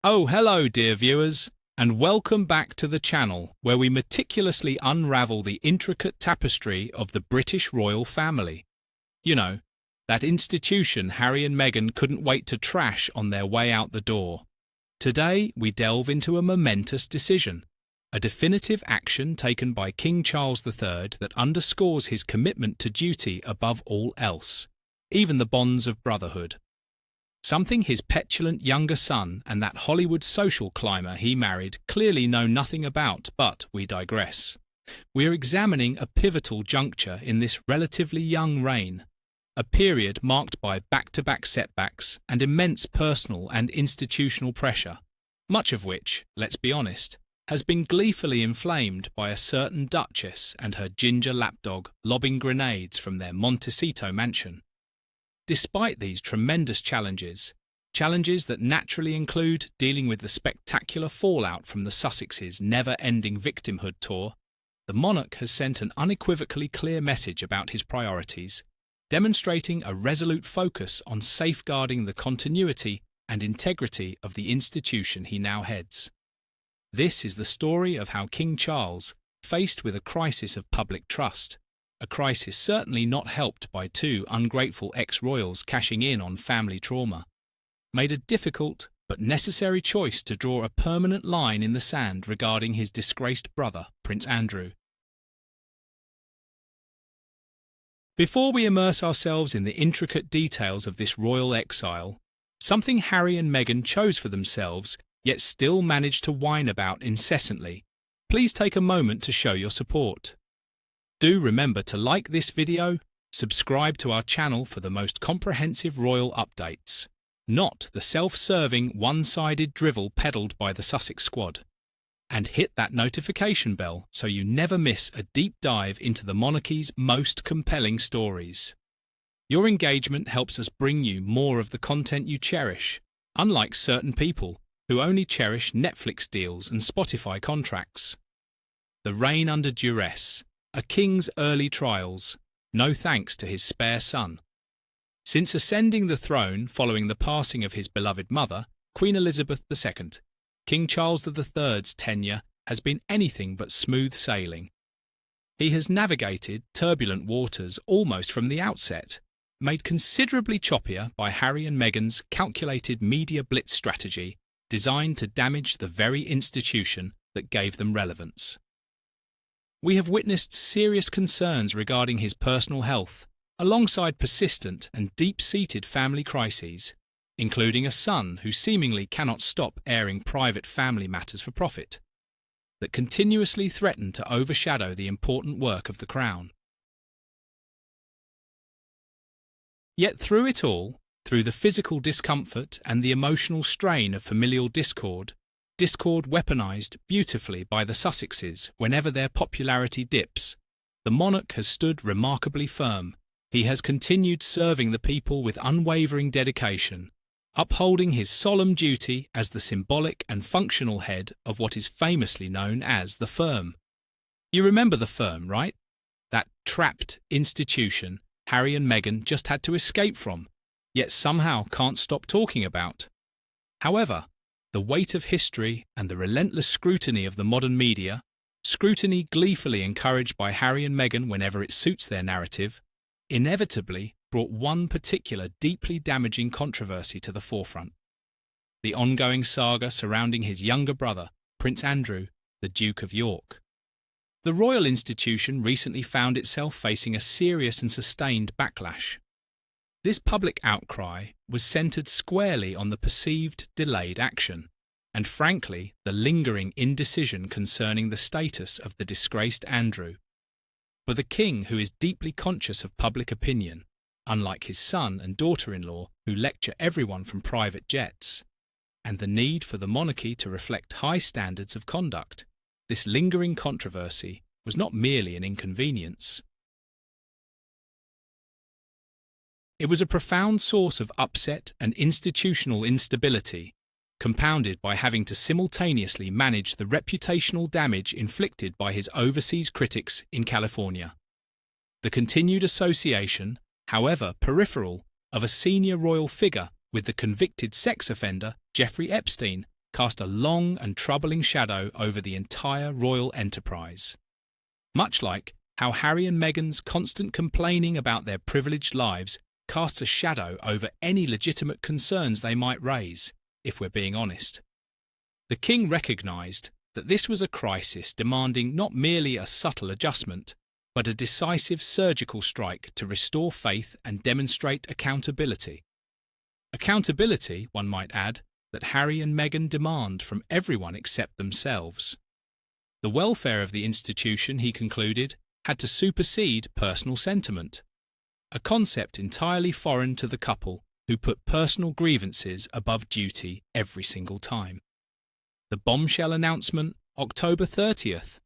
Oh, hello, dear viewers, and welcome back to the channel where we meticulously unravel the intricate tapestry of the British royal family. You know, that institution Harry and Meghan couldn't wait to trash on their way out the door. Today, we delve into a momentous decision, a definitive action taken by King Charles III that underscores his commitment to duty above all else, even the bonds of brotherhood. Something his petulant younger son and that Hollywood social climber he married clearly know nothing about, but we digress. We're examining a pivotal juncture in this relatively young reign, a period marked by back-to-back setbacks and immense personal and institutional pressure, much of which, let's be honest, has been gleefully inflamed by a certain duchess and her ginger lapdog lobbing grenades from their Montecito mansion. Despite these tremendous challenges that naturally include dealing with the spectacular fallout from the Sussexes' never-ending victimhood tour, the monarch has sent an unequivocally clear message about his priorities, demonstrating a resolute focus on safeguarding the continuity and integrity of the institution he now heads. This is the story of how King Charles, faced with a crisis of public trust, a crisis certainly not helped by two ungrateful ex-royals cashing in on family trauma, made a difficult but necessary choice to draw a permanent line in the sand regarding his disgraced brother, Prince Andrew. Before we immerse ourselves in the intricate details of this royal exile, something Harry and Meghan chose for themselves yet still managed to whine about incessantly, please take a moment to show your support. Do remember to like this video, subscribe to our channel for the most comprehensive royal updates, not the self-serving, one-sided drivel peddled by the Sussex squad, and hit that notification bell so you never miss a deep dive into the monarchy's most compelling stories. Your engagement helps us bring you more of the content you cherish, unlike certain people who only cherish Netflix deals and Spotify contracts. The reign under duress, a king's early trials, no thanks to his spare son. Since ascending the throne following the passing of his beloved mother, Queen Elizabeth II, King Charles III's tenure has been anything but smooth sailing. He has navigated turbulent waters almost from the outset, made considerably choppier by Harry and Meghan's calculated media blitz strategy designed to damage the very institution that gave them relevance. We have witnessed serious concerns regarding his personal health, alongside persistent and deep-seated family crises, including a son who seemingly cannot stop airing private family matters for profit, that continuously threaten to overshadow the important work of the crown. Yet through it all, through the physical discomfort and the emotional strain of familial discord weaponized beautifully by the Sussexes whenever their popularity dips, the monarch has stood remarkably firm. He has continued serving the people with unwavering dedication, upholding his solemn duty as the symbolic and functional head of what is famously known as the firm. You remember the firm, right? That trapped institution Harry and Meghan just had to escape from, yet somehow can't stop talking about. However, the weight of history and the relentless scrutiny of the modern media, scrutiny gleefully encouraged by Harry and Meghan whenever it suits their narrative, inevitably brought one particular deeply damaging controversy to the forefront: the ongoing saga surrounding his younger brother, Prince Andrew, the Duke of York. The royal institution recently found itself facing a serious and sustained backlash. This public outcry was centred squarely on the perceived delayed action, and frankly the lingering indecision concerning the status of the disgraced Andrew. For the king, who is deeply conscious of public opinion, unlike his son and daughter-in-law who lecture everyone from private jets, and the need for the monarchy to reflect high standards of conduct, this lingering controversy was not merely an inconvenience. It was a profound source of upset and institutional instability, compounded by having to simultaneously manage the reputational damage inflicted by his overseas critics in California. The continued association, however peripheral, of a senior royal figure with the convicted sex offender Jeffrey Epstein cast a long and troubling shadow over the entire royal enterprise. Much like how Harry and Meghan's constant complaining about their privileged lives casts a shadow over any legitimate concerns they might raise, if we're being honest. The king recognised that this was a crisis demanding not merely a subtle adjustment, but a decisive surgical strike to restore faith and demonstrate accountability. Accountability, one might add, that Harry and Meghan demand from everyone except themselves. The welfare of the institution, he concluded, had to supersede personal sentiment, a concept entirely foreign to the couple who put personal grievances above duty every single time. The bombshell announcement, October 30th,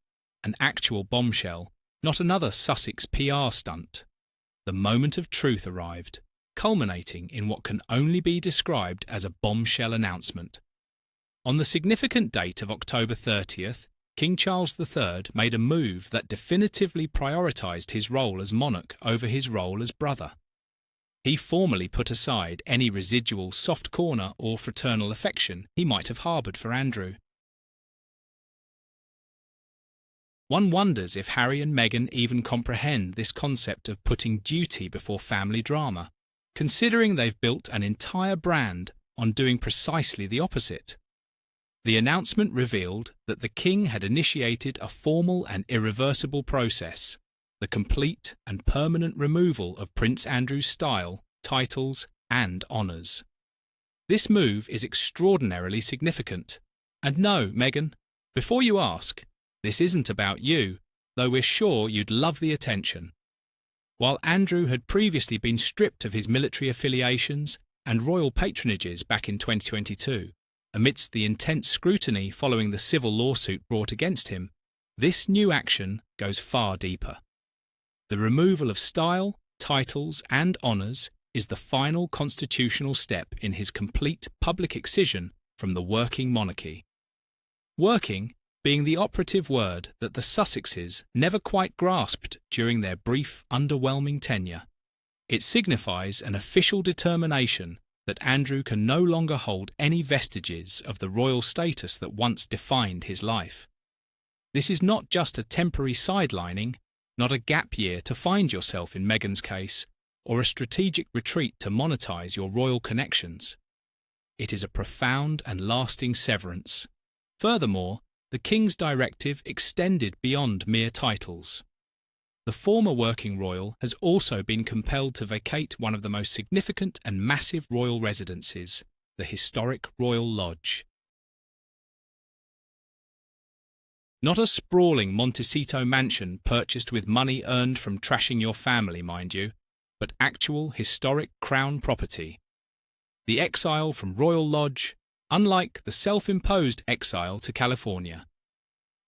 an actual bombshell, not another Sussex PR stunt. The moment of truth arrived, culminating in what can only be described as a bombshell announcement. On the significant date of October 30th, King Charles III made a move that definitively prioritised his role as monarch over his role as brother. He formally put aside any residual soft corner or fraternal affection he might have harboured for Andrew. One wonders if Harry and Meghan even comprehend this concept of putting duty before family drama, considering they've built an entire brand on doing precisely the opposite. The announcement revealed that the king had initiated a formal and irreversible process, the complete and permanent removal of Prince Andrew's style, titles, and honours. This move is extraordinarily significant. And no, Meghan, before you ask, this isn't about you, though we're sure you'd love the attention. While Andrew had previously been stripped of his military affiliations and royal patronages back in 2022, amidst the intense scrutiny following the civil lawsuit brought against him, this new action goes far deeper. The removal of style, titles, and honours is the final constitutional step in his complete public excision from the working monarchy. Working being the operative word that the Sussexes never quite grasped during their brief, underwhelming tenure. It signifies an official determination that Andrew can no longer hold any vestiges of the royal status that once defined his life. This is not just a temporary sidelining, not a gap year to find yourself in Meghan's case, or a strategic retreat to monetize your royal connections. It is a profound and lasting severance. Furthermore, the King's directive extended beyond mere titles. The former working royal has also been compelled to vacate one of the most significant and massive royal residences, the historic Royal Lodge. Not a sprawling Montecito mansion purchased with money earned from trashing your family, mind you, but actual historic Crown property. The exile from Royal Lodge, unlike the self-imposed exile to California.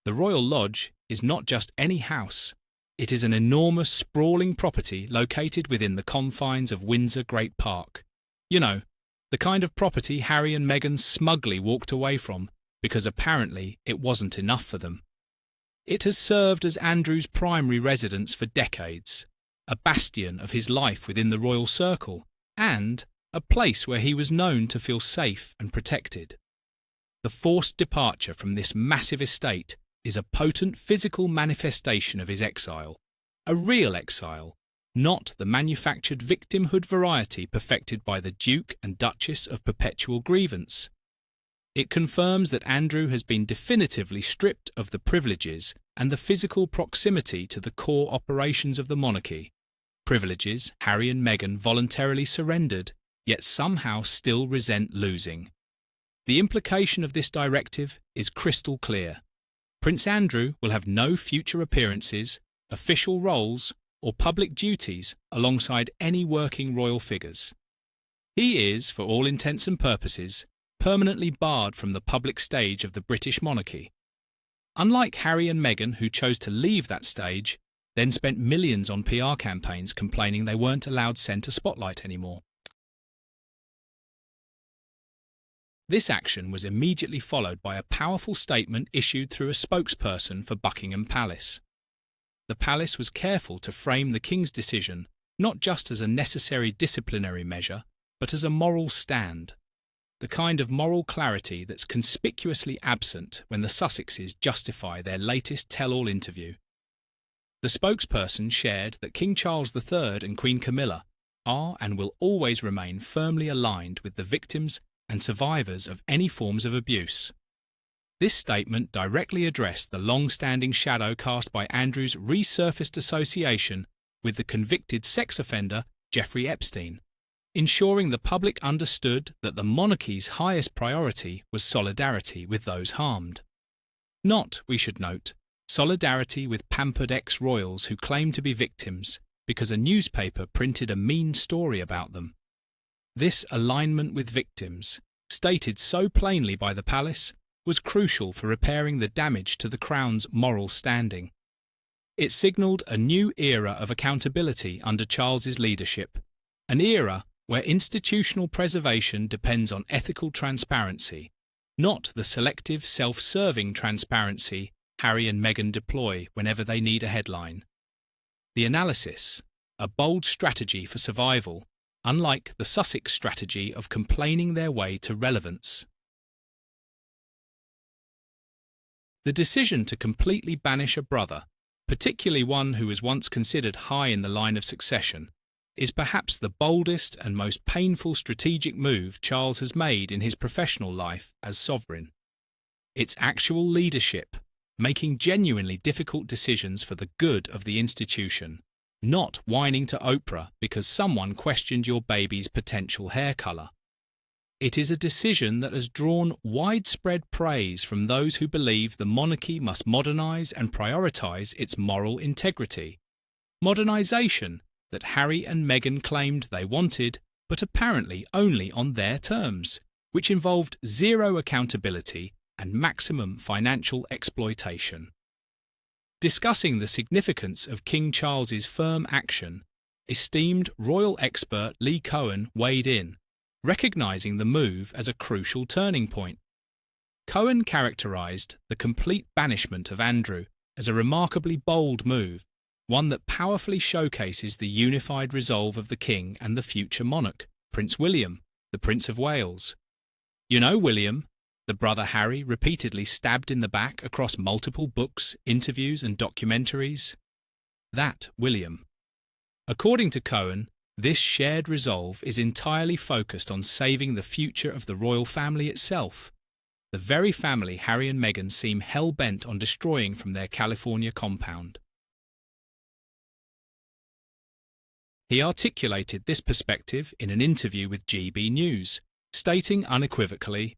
The Royal Lodge is not just any house. It is an enormous, sprawling property located within the confines of Windsor Great Park. You know, the kind of property Harry and Meghan smugly walked away from because apparently it wasn't enough for them. It has served as Andrew's primary residence for decades, a bastion of his life within the royal circle, and a place where he was known to feel safe and protected. The forced departure from this massive estate is a potent physical manifestation of his exile, a real exile, not the manufactured victimhood variety perfected by the Duke and Duchess of Perpetual Grievance. It confirms that Andrew has been definitively stripped of the privileges and the physical proximity to the core operations of the monarchy, privileges Harry and Meghan voluntarily surrendered, yet somehow still resent losing. The implication of this directive is crystal clear. Prince Andrew will have no future appearances, official roles, or public duties alongside any working royal figures. He is, for all intents and purposes, permanently barred from the public stage of the British monarchy. Unlike Harry and Meghan, who chose to leave that stage, then spent millions on PR campaigns complaining they weren't allowed centre spotlight anymore. This action was immediately followed by a powerful statement issued through a spokesperson for Buckingham Palace. The palace was careful to frame the King's decision not just as a necessary disciplinary measure, but as a moral stand. the kind of moral clarity that's conspicuously absent when the Sussexes justify their latest tell-all interview. The spokesperson shared that King Charles III and Queen Camilla are and will always remain firmly aligned with the victims and survivors of any forms of abuse. This statement directly addressed the long-standing shadow cast by Andrew's resurfaced association with the convicted sex offender Jeffrey Epstein, ensuring the public understood that the monarchy's highest priority was solidarity with those harmed. Not, we should note, solidarity with pampered ex-royals who claim to be victims because a newspaper printed a mean story about them. This alignment with victims, stated so plainly by the palace, was crucial for repairing the damage to the Crown's moral standing. It signalled a new era of accountability under Charles's leadership, an era where institutional preservation depends on ethical transparency, not the selective, self-serving transparency Harry and Meghan deploy whenever they need a headline. The analysis, a bold strategy for survival, unlike the Sussex strategy of complaining their way to relevance. The decision to completely banish a brother, particularly one who was once considered high in the line of succession, is perhaps the boldest and most painful strategic move Charles has made in his professional life as sovereign. It's actual leadership, making genuinely difficult decisions for the good of the institution, not whining to Oprah because someone questioned your baby's potential hair colour. It is a decision that has drawn widespread praise from those who believe the monarchy must modernise and prioritise its moral integrity. Modernisation that Harry and Meghan claimed they wanted, but apparently only on their terms, which involved zero accountability and maximum financial exploitation. Discussing the significance of King Charles's firm action, esteemed royal expert Lee Cohen weighed in, recognising the move as a crucial turning point. Cohen characterised the complete banishment of Andrew as a remarkably bold move, one that powerfully showcases the unified resolve of the king and the future monarch, Prince William, the Prince of Wales. You know William, the brother Harry repeatedly stabbed in the back across multiple books, interviews and documentaries? That William. According to Cohen, this shared resolve is entirely focused on saving the future of the royal family itself, the very family Harry and Meghan seem hell-bent on destroying from their California compound. He articulated this perspective in an interview with GB News, stating unequivocally,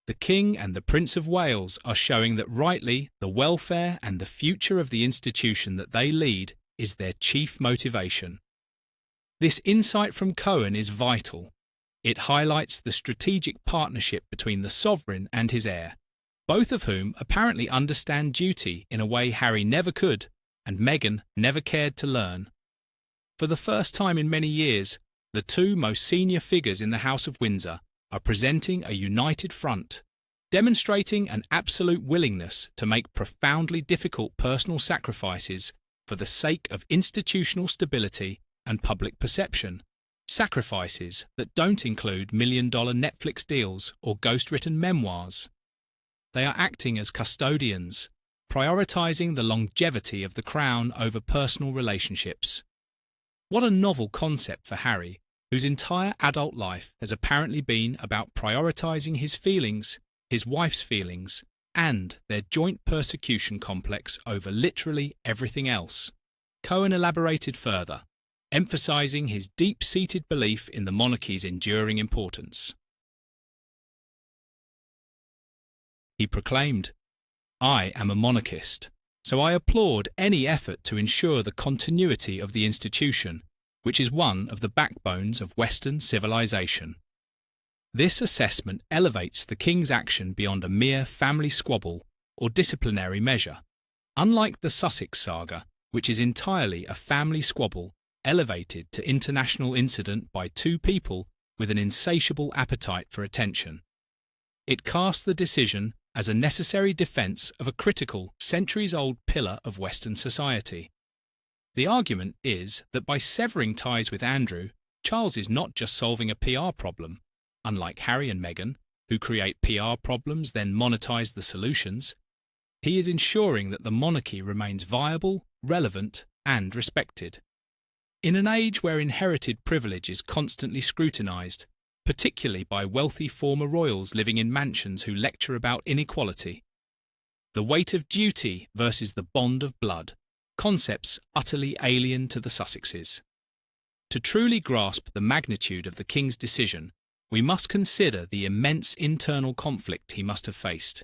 "The King and the Prince of Wales are showing that rightly the welfare and the future of the institution that they lead is their chief motivation." This insight from Cohen is vital. It highlights the strategic partnership between the sovereign and his heir, both of whom apparently understand duty in a way Harry never could and Meghan never cared to learn. For the first time in many years, the two most senior figures in the House of Windsor are presenting a united front, demonstrating an absolute willingness to make profoundly difficult personal sacrifices for the sake of institutional stability and public perception, sacrifices that don't include million-dollar Netflix deals or ghost-written memoirs. They are acting as custodians, prioritising the longevity of the crown over personal relationships. What a novel concept for Harry, whose entire adult life has apparently been about prioritising his feelings, his wife's feelings, and their joint persecution complex over literally everything else. Cohen elaborated further, emphasising his deep-seated belief in the monarchy's enduring importance. He proclaimed, "I am a monarchist, so I applaud any effort to ensure the continuity of the institution, which is one of the backbones of Western civilization." This assessment elevates the king's action beyond a mere family squabble or disciplinary measure, unlike the Sussex saga, which is entirely a family squabble elevated to international incident by two people with an insatiable appetite for attention. It casts the decision as a necessary defence of a critical, centuries-old pillar of Western society. The argument is that by severing ties with Andrew, Charles is not just solving a PR problem, unlike Harry and Meghan, who create PR problems then monetize the solutions. He is ensuring that the monarchy remains viable, relevant, and respected. In an age where inherited privilege is constantly scrutinized, particularly by wealthy former royals living in mansions who lecture about inequality, the weight of duty versus the bond of blood, concepts utterly alien to the Sussexes. To truly grasp the magnitude of the King's decision, we must consider the immense internal conflict he must have faced.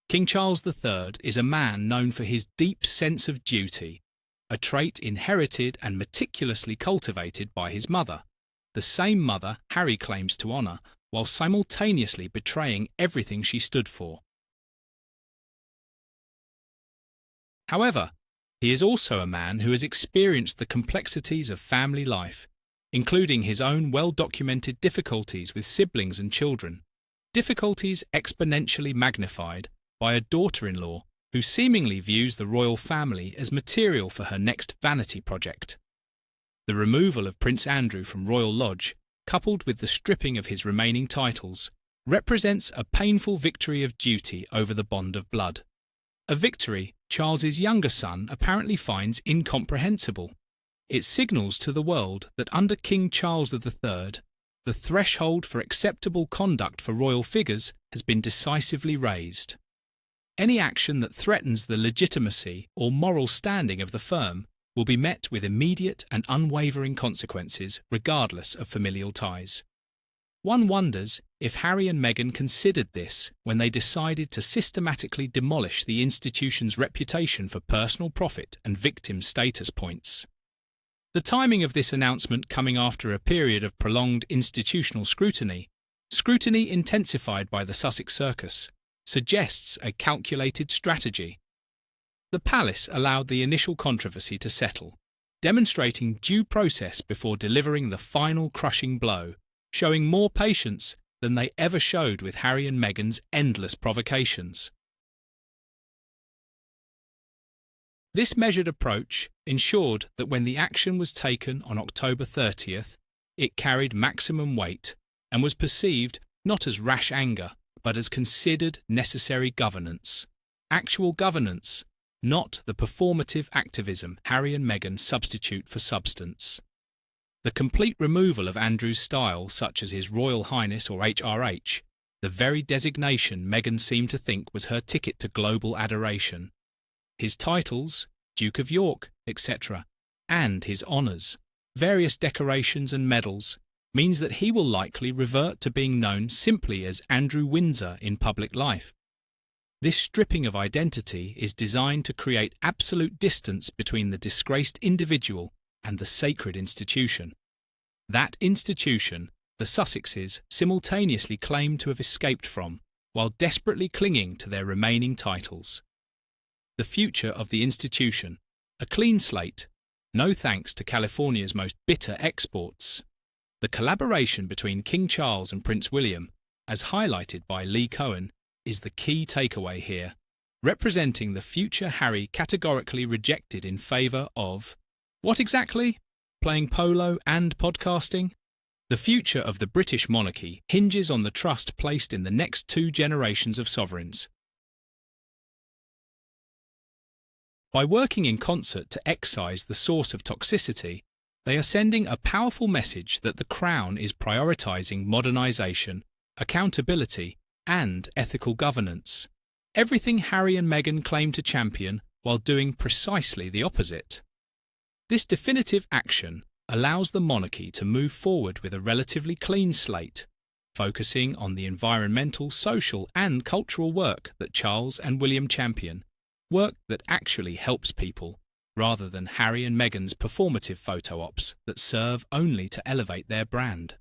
King Charles III is a man known for his deep sense of duty, a trait inherited and meticulously cultivated by his mother, the same mother Harry claims to honour, while simultaneously betraying everything she stood for. However, he is also a man who has experienced the complexities of family life, including his own well-documented difficulties with siblings and children, difficulties exponentially magnified by a daughter-in-law who seemingly views the royal family as material for her next vanity project. The removal of Prince Andrew from Royal Lodge, coupled with the stripping of his remaining titles, represents a painful victory of duty over the bond of blood. A victory Charles's younger son apparently finds incomprehensible. It signals to the world that under King Charles III, the threshold for acceptable conduct for royal figures has been decisively raised. Any action that threatens the legitimacy or moral standing of the firm will be met with immediate and unwavering consequences regardless of familial ties. One wonders if Harry and Meghan considered this when they decided to systematically demolish the institution's reputation for personal profit and victim status points. The timing of this announcement coming after a period of prolonged institutional scrutiny intensified by the Sussex Circus, suggests a calculated strategy. The palace allowed the initial controversy to settle, demonstrating due process before delivering the final crushing blow, showing more patience than they ever showed with Harry and Meghan's endless provocations. This measured approach ensured that when the action was taken on October 30th, it carried maximum weight and was perceived not as rash anger, but as considered necessary governance. Actual governance, not the performative activism Harry and Meghan substitute for substance. The complete removal of Andrew's style, such as His Royal Highness or HRH, the very designation Meghan seemed to think was her ticket to global adoration. His titles, Duke of York, etc., and his honours, various decorations and medals, means that he will likely revert to being known simply as Andrew Windsor in public life. This stripping of identity is designed to create absolute distance between the disgraced individual and the sacred institution. That institution, the Sussexes simultaneously claim to have escaped from, while desperately clinging to their remaining titles. The future of the institution, a clean slate, no thanks to California's most bitter exports. The collaboration between King Charles and Prince William, as highlighted by Lee Cohen, is the key takeaway here, representing the future Harry categorically rejected in favour of, what exactly? Playing polo and podcasting? The future of the British monarchy hinges on the trust placed in the next two generations of sovereigns. By working in concert to excise the source of toxicity, they are sending a powerful message that the Crown is prioritising modernisation, accountability, and ethical governance. Everything Harry and Meghan claim to champion while doing precisely the opposite. This definitive action allows the monarchy to move forward with a relatively clean slate, focusing on the environmental, social, and cultural work that Charles and William champion, work that actually helps people, rather than Harry and Meghan's performative photo ops that serve only to elevate their brand.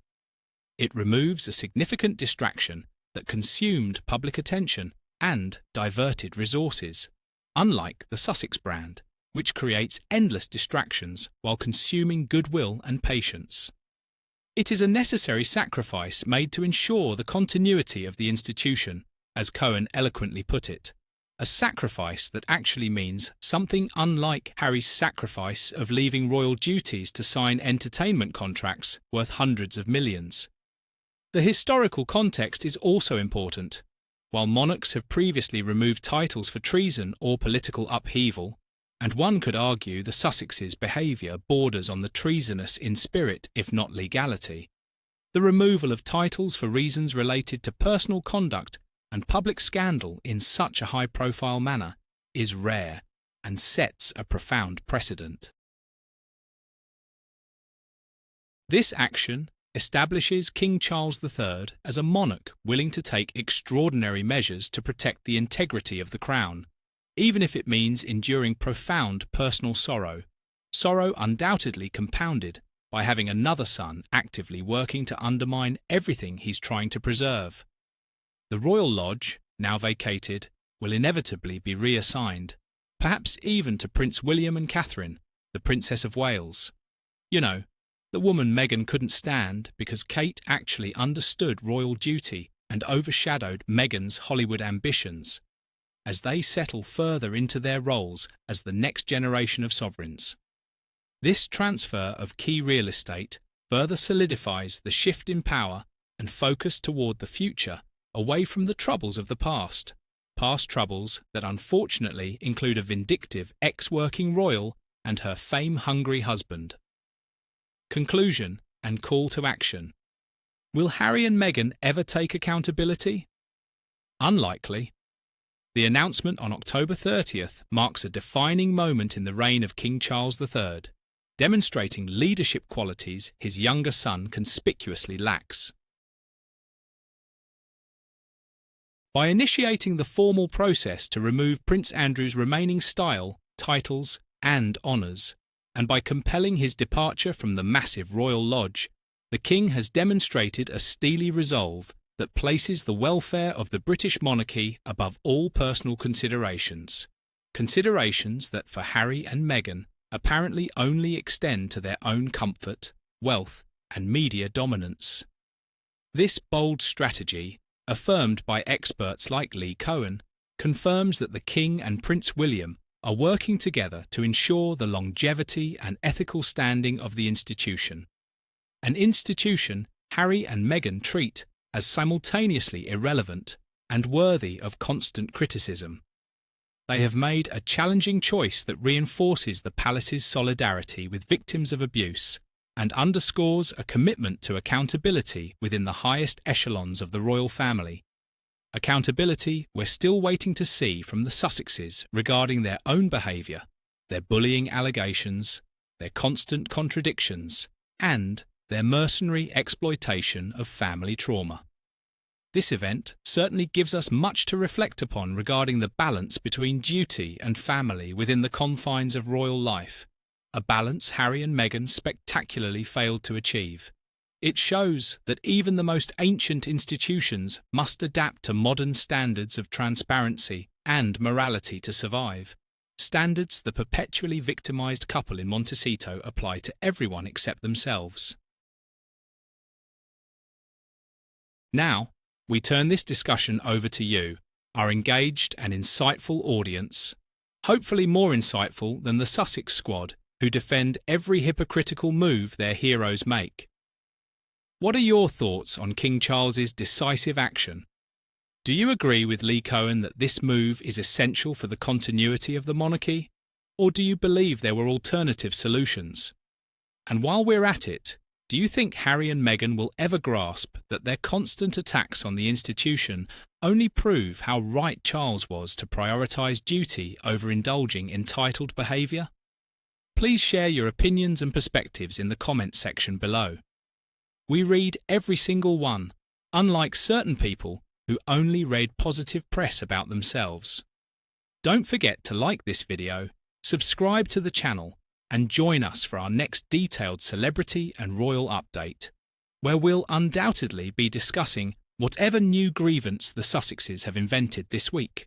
It removes a significant distraction that consumed public attention and diverted resources, unlike the Sussex brand, which creates endless distractions while consuming goodwill and patience. It is a necessary sacrifice made to ensure the continuity of the institution, as Cohen eloquently put it, a sacrifice that actually means something unlike Harry's sacrifice of leaving royal duties to sign entertainment contracts worth hundreds of millions. The historical context is also important. While monarchs have previously removed titles for treason or political upheaval, and one could argue the Sussexes' behaviour borders on the treasonous in spirit if not legality, the removal of titles for reasons related to personal conduct and public scandal in such a high-profile manner is rare and sets a profound precedent. This action establishes King Charles III as a monarch willing to take extraordinary measures to protect the integrity of the crown, even if it means enduring profound personal sorrow, sorrow undoubtedly compounded by having another son actively working to undermine everything he's trying to preserve. The Royal Lodge, now vacated, will inevitably be reassigned, perhaps even to Prince William and Catherine, the Princess of Wales. You know, the woman Meghan couldn't stand because Kate actually understood royal duty and overshadowed Meghan's Hollywood ambitions, as they settle further into their roles as the next generation of sovereigns. This transfer of key real estate further solidifies the shift in power and focus toward the future, away from the troubles of the past troubles that unfortunately include a vindictive ex-working royal and her fame-hungry husband. Conclusion and call to action. Will Harry and Meghan ever take accountability? Unlikely. The announcement on October 30th marks a defining moment in the reign of King Charles III, demonstrating leadership qualities his younger son conspicuously lacks. By initiating the formal process to remove Prince Andrew's remaining style, titles, and honours, and by compelling his departure from the massive Royal Lodge, the King has demonstrated a steely resolve that places the welfare of the British monarchy above all personal considerations. Considerations that for Harry and Meghan apparently only extend to their own comfort, wealth, and media dominance. This bold strategy, affirmed by experts like Lee Cohen, confirms that the King and Prince William are working together to ensure the longevity and ethical standing of the institution. An institution Harry and Meghan treat as simultaneously irrelevant and worthy of constant criticism. They have made a challenging choice that reinforces the palace's solidarity with victims of abuse and underscores a commitment to accountability within the highest echelons of the royal family. Accountability we're still waiting to see from the Sussexes regarding their own behaviour, their bullying allegations, their constant contradictions, and their mercenary exploitation of family trauma. This event certainly gives us much to reflect upon regarding the balance between duty and family within the confines of royal life, a balance Harry and Meghan spectacularly failed to achieve. It shows that even the most ancient institutions must adapt to modern standards of transparency and morality to survive. Standards the perpetually victimised couple in Montecito apply to everyone except themselves. Now, we turn this discussion over to you, our engaged and insightful audience, hopefully more insightful than the Sussex squad who defend every hypocritical move their heroes make. What are your thoughts on King Charles's decisive action? Do you agree with Lee Cohen that this move is essential for the continuity of the monarchy, or do you believe there were alternative solutions? And while we're at it, do you think Harry and Meghan will ever grasp that their constant attacks on the institution only prove how right Charles was to prioritise duty over indulging entitled behaviour? Please share your opinions and perspectives in the comments section below. We read every single one, unlike certain people who only read positive press about themselves. Don't forget to like this video, subscribe to the channel, and join us for our next detailed celebrity and royal update, where we'll undoubtedly be discussing whatever new grievance the Sussexes have invented this week.